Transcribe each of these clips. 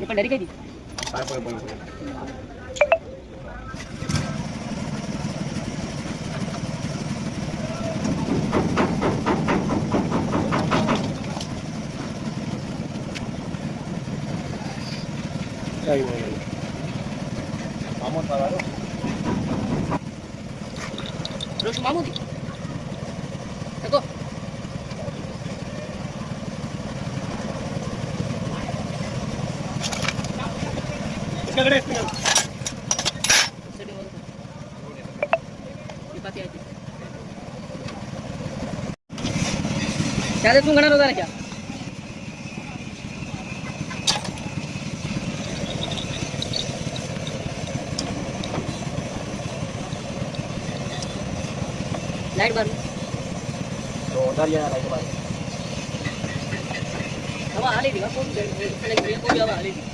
पण डरी गई थी Vamos a ver. Terus mamu di. Teko. इसका गड़े इसका Sedih banget. Dipati aja. Cara tuh ngana roda क्या लाइट बंद तो उधर ये लाइट बंद हवा आ रही थी कौन कोई हवा आ रही थी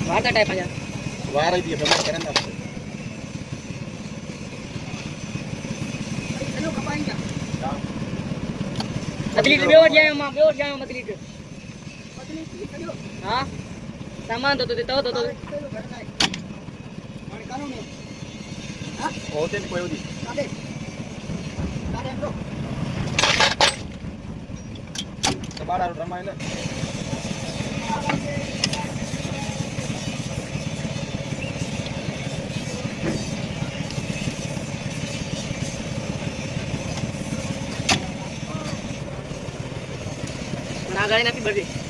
वार का टाइप आ जा वार है ये सब करना हेलो कपाएंगे मछली के बेवट जाए मछली के हां सामान तो देता हो तो होते नहीं कोई होती तुम्हारा ड्रामा है ना नागाड़ी ना भी बढ़ गई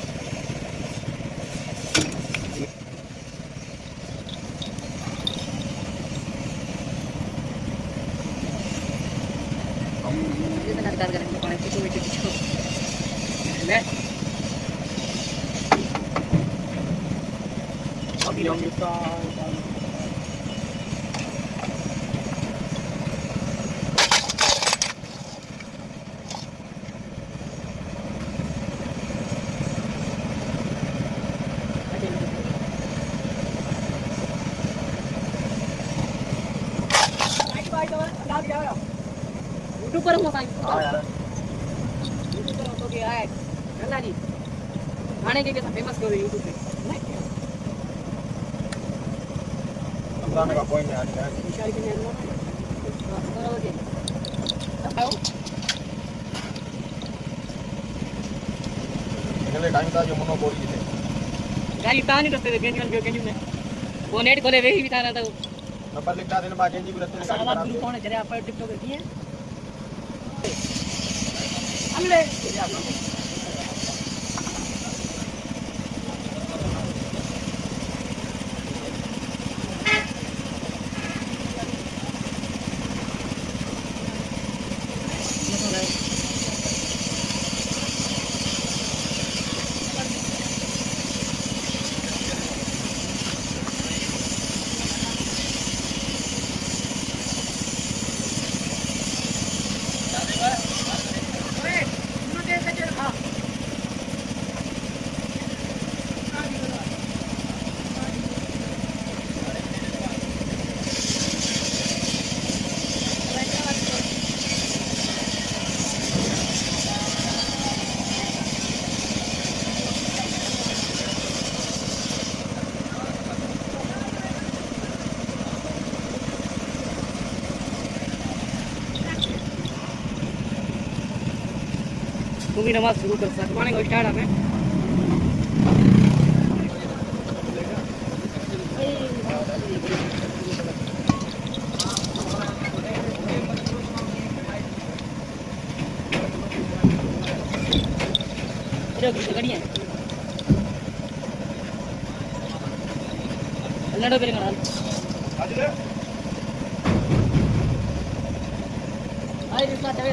यूट्यूब पर मोबाइल हां यार यूट्यूब पर तो क्या है गल्ला जी खाने के कैसा फेमस करो यूट्यूब पे रमजान का पॉइंट है यार विशाल के नेहरू बरोबर आओ पहले टाइम था जो मनो बोली थे गाड़ी तानी रस्ते पे बेंच के ने वो नेट खोले वे ही बिता रहा था नंबर लिखा देने बाद जी रस्ते में आवाज गुरु कौन है जरा आप टिकटॉक की है हमले मूवी नमाज शुरू कर सकते माने को स्टार्ट हमें जो गड़ियां लड़ो बेरे गणा आई रिश्ता चले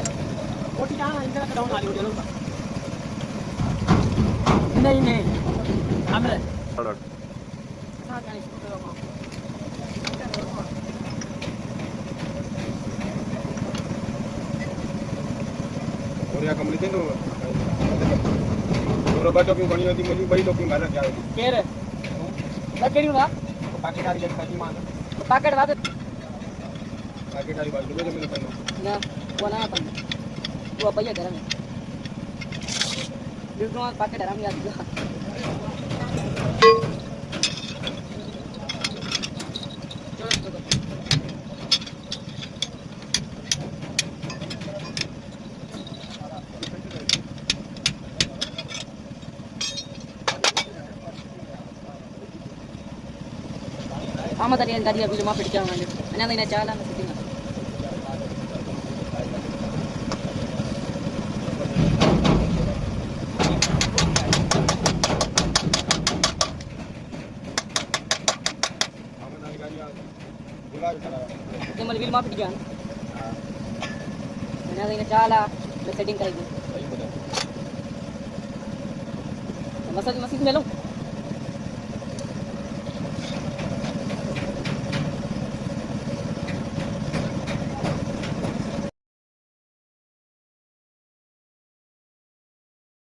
ओटी कहां इंदर का डाउन वाली हो जाएगा नहीं हमरे अलर्ट हां जाने शुरू करो और या कंप्लीट है तो और बात क्यों करनी होती मुझे बड़ी टोपी मारना क्या होती के रे लकेड़ी ना पैकेट आ गया खाती मान पैकेट वाले पैकेट आ गया जो मैंने कहना ना वो ना अपन वो पहिया घर में बिल्कुल पैकेट आराम याद दिया Ama tadi yang tadi habis rumah pergi jalan aja. Ana ini jalan masih tinggal. Ini malah rumah pergi jalan. Ana ini jalan, setting kali. Masih melong.